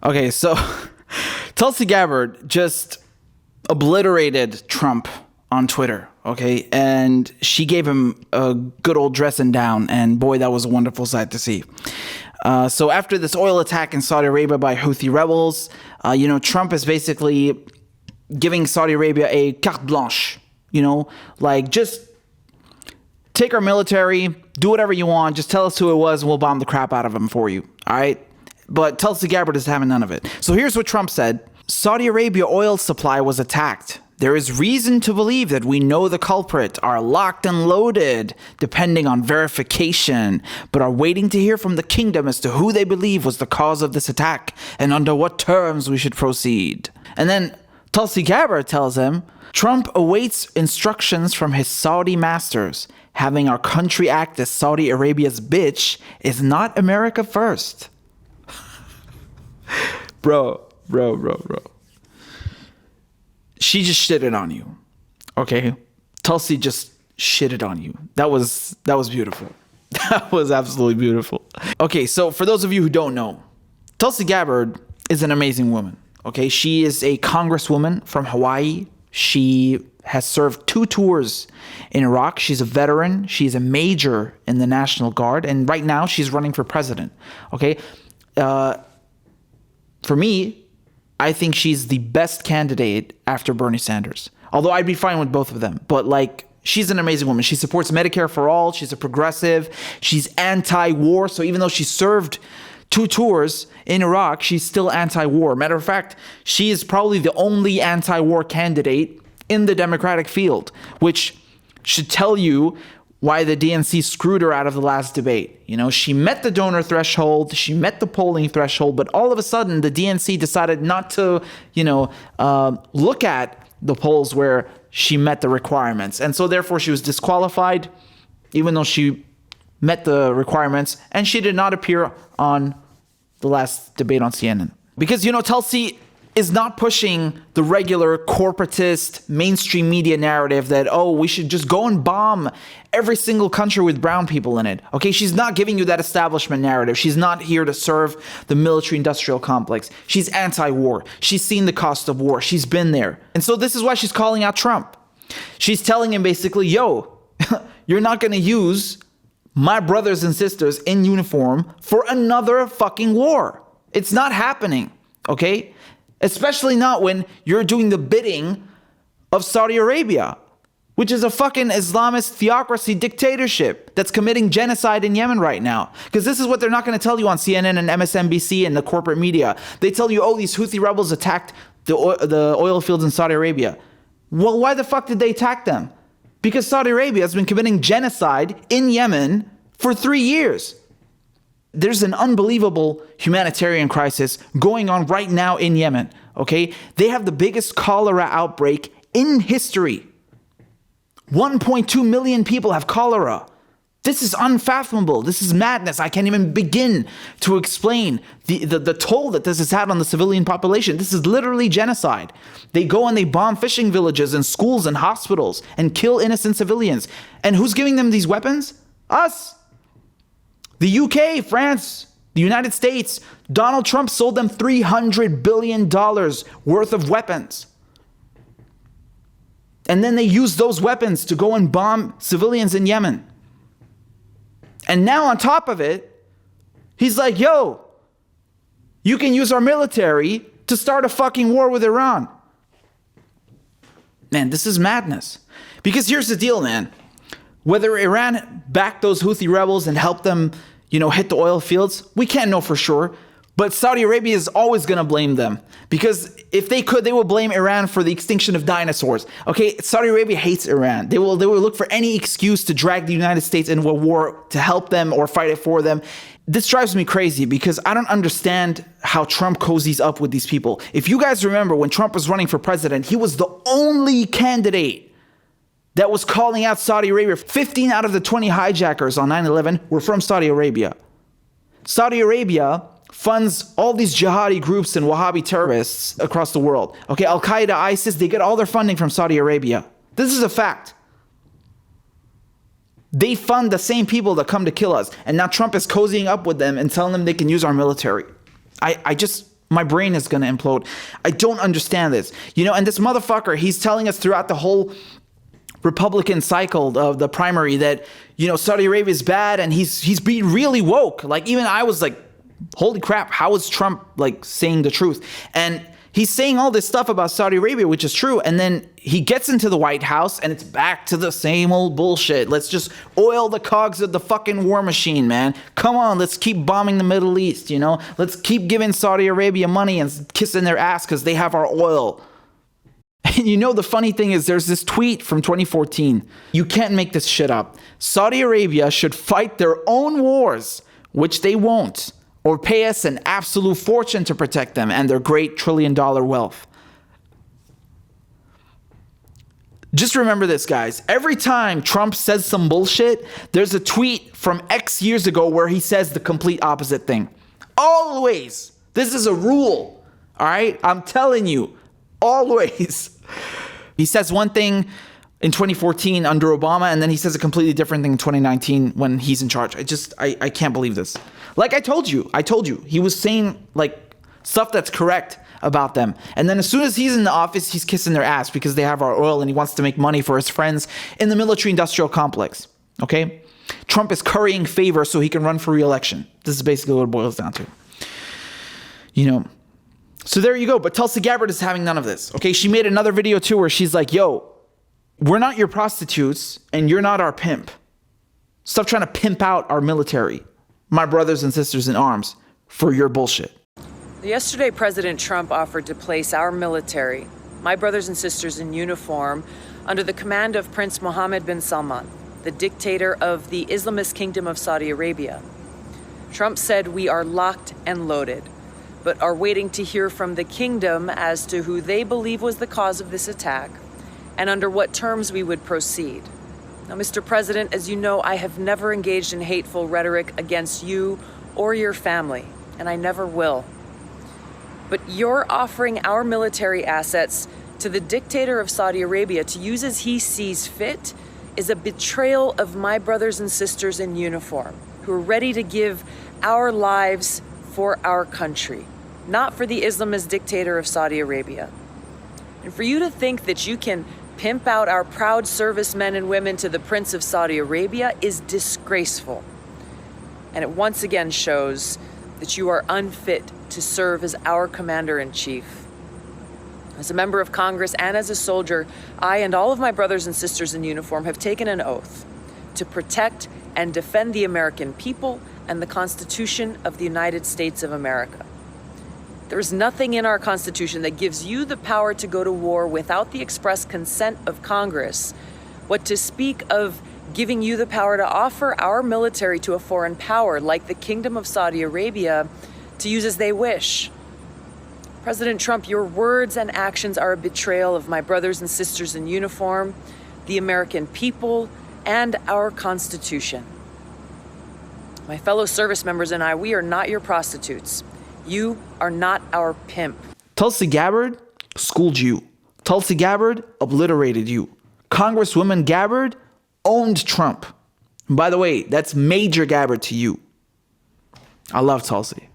Okay, so Tulsi Gabbard just obliterated Trump on Twitter, okay? And she gave him a good old dressing down, and boy, that was a wonderful sight to see. So after this oil attack in Saudi Arabia by Houthi rebels, Trump is basically giving Saudi Arabia a carte blanche, like just take our military, do whatever you want, just tell us who it was and we'll bomb the crap out of them for you, all right? But Tulsi Gabbard is having none of it. So here's what Trump said. Saudi Arabia oil supply was attacked. There is reason to believe that we know the culprit, are locked and loaded, depending on verification, but are waiting to hear from the kingdom as to who they believe was the cause of this attack and under what terms we should proceed. And then Tulsi Gabbard tells him, Trump awaits instructions from his Saudi masters. Having our country act as Saudi Arabia's bitch is not America first. Bro. She just shitted on you. Okay? Tulsi just shitted on you. That was beautiful. That was absolutely beautiful. Okay, so for those of you who don't know, Tulsi Gabbard is an amazing woman. Okay? She is a congresswoman from Hawaii. She has served 2 tours in Iraq. She's a veteran. She's a major in the National Guard. And right now, she's running for president. Okay? For me, I think she's the best candidate after Bernie Sanders. Although I'd be fine with both of them. But she's an amazing woman. She supports Medicare for all. She's a progressive. She's anti-war. So even though she served 2 tours in Iraq, she's still anti-war. Matter of fact, she is probably the only anti-war candidate in the Democratic field, which should tell you why the DNC screwed her out of the last debate. She met the donor threshold, she met the polling threshold, but all of a sudden the DNC decided not to, look at the polls where she met the requirements. And so therefore she was disqualified, even though she met the requirements, and she did not appear on the last debate on CNN. Because, Tulsi is not pushing the regular corporatist mainstream media narrative that, we should just go and bomb every single country with brown people in it. Okay, she's not giving you that establishment narrative. She's not here to serve the military-industrial complex. She's anti-war. She's seen the cost of war. She's been there. And so this is why she's calling out Trump. She's telling him basically, you're not going to use my brothers and sisters in uniform for another fucking war. It's not happening, okay? Especially not when you're doing the bidding of Saudi Arabia, which is a fucking Islamist theocracy dictatorship that's committing genocide in Yemen right now. Because this is what they're not going to tell you on CNN and MSNBC and the corporate media. They tell you, these Houthi rebels attacked the oil fields in Saudi Arabia. Well, why the fuck did they attack them? Because Saudi Arabia has been committing genocide in Yemen for 3 years. There's an unbelievable humanitarian crisis going on right now in Yemen, okay? They have the biggest cholera outbreak in history. 1.2 million people have cholera. This is unfathomable. This is madness. I can't even begin to explain the toll that this has had on the civilian population. This is literally genocide. They go and they bomb fishing villages and schools and hospitals and kill innocent civilians. And who's giving them these weapons? Us. The UK, France, the United States. Donald Trump sold them $300 billion worth of weapons. And then they used those weapons to go and bomb civilians in Yemen. And now on top of it, he's like, you can use our military to start a fucking war with Iran. Man, this is madness. Because here's the deal, man. Whether Iran backed those Houthi rebels and helped them, hit the oil fields, we can't know for sure. But Saudi Arabia is always going to blame them. Because if they could, they will blame Iran for the extinction of dinosaurs. Okay, Saudi Arabia hates Iran. They will look for any excuse to drag the United States into a war to help them or fight it for them. This drives me crazy because I don't understand how Trump cozies up with these people. If you guys remember when Trump was running for president, he was the only candidate that was calling out Saudi Arabia. 15 out of the 20 hijackers on 9/11 were from Saudi Arabia. Saudi Arabia funds all these jihadi groups and Wahhabi terrorists across the world. Okay, Al-Qaeda, ISIS, they get all their funding from Saudi Arabia. This is a fact. They fund the same people that come to kill us. And now Trump is cozying up with them and telling them they can use our military. My brain is going to implode. I don't understand this. And this motherfucker, he's telling us throughout the whole Republican cycle of the primary that, Saudi Arabia is bad, and he's being really woke. Like, even I was like, holy crap, how is Trump like saying the truth? And he's saying all this stuff about Saudi Arabia, which is true. And then he gets into the White House and it's back to the same old bullshit. Let's just oil the cogs of the fucking war machine, man. Come on, let's keep bombing the Middle East, Let's keep giving Saudi Arabia money and kissing their ass because they have our oil. And the funny thing is, there's this tweet from 2014. You can't make this shit up. Saudi Arabia should fight their own wars, which they won't, or pay us an absolute fortune to protect them and their great trillion-dollar wealth. Just remember this, guys. Every time Trump says some bullshit, there's a tweet from X years ago where he says the complete opposite thing. Always. This is a rule. All right? I'm telling you. Always. He says one thing in 2014 under Obama, and then he says a completely different thing in 2019 when he's in charge. I can't believe this. Like I told you, he was saying like stuff that's correct about them. And then as soon as he's in the office, he's kissing their ass because they have our oil and he wants to make money for his friends in the military-industrial complex. Okay? Trump is currying favor so he can run for re-election. This is basically what it boils down to. So there you go. But Tulsi Gabbard is having none of this. Okay? She made another video too where she's like, yo, we're not your prostitutes and you're not our pimp. Stop trying to pimp out our military, my brothers and sisters in arms, for your bullshit. Yesterday, President Trump offered to place our military, my brothers and sisters in uniform, under the command of Prince Mohammed bin Salman, the dictator of the Islamist Kingdom of Saudi Arabia. Trump said we are locked and loaded, but are waiting to hear from the kingdom as to who they believe was the cause of this attack and under what terms we would proceed. Now, Mr. President, as you know, I have never engaged in hateful rhetoric against you or your family, and I never will. But you're offering our military assets to the dictator of Saudi Arabia to use as he sees fit is a betrayal of my brothers and sisters in uniform who are ready to give our lives for our country, not for the Islamist dictator of Saudi Arabia. And for you to think that you can pimp out our proud servicemen and women to the Prince of Saudi Arabia is disgraceful. And it once again shows that you are unfit to serve as our commander-in-chief. As a member of Congress and as a soldier, I and all of my brothers and sisters in uniform have taken an oath to protect and defend the American people and the Constitution of the United States of America. There is nothing in our Constitution that gives you the power to go to war without the express consent of Congress. What to speak of giving you the power to offer our military to a foreign power like the Kingdom of Saudi Arabia to use as they wish. President Trump, your words and actions are a betrayal of my brothers and sisters in uniform, the American people, and our Constitution. My fellow service members and I, we are not your prostitutes. You are not our pimp. Tulsi Gabbard schooled you. Tulsi Gabbard obliterated you. Congresswoman Gabbard owned Trump. And by the way, that's Major Gabbard to you. I love Tulsi.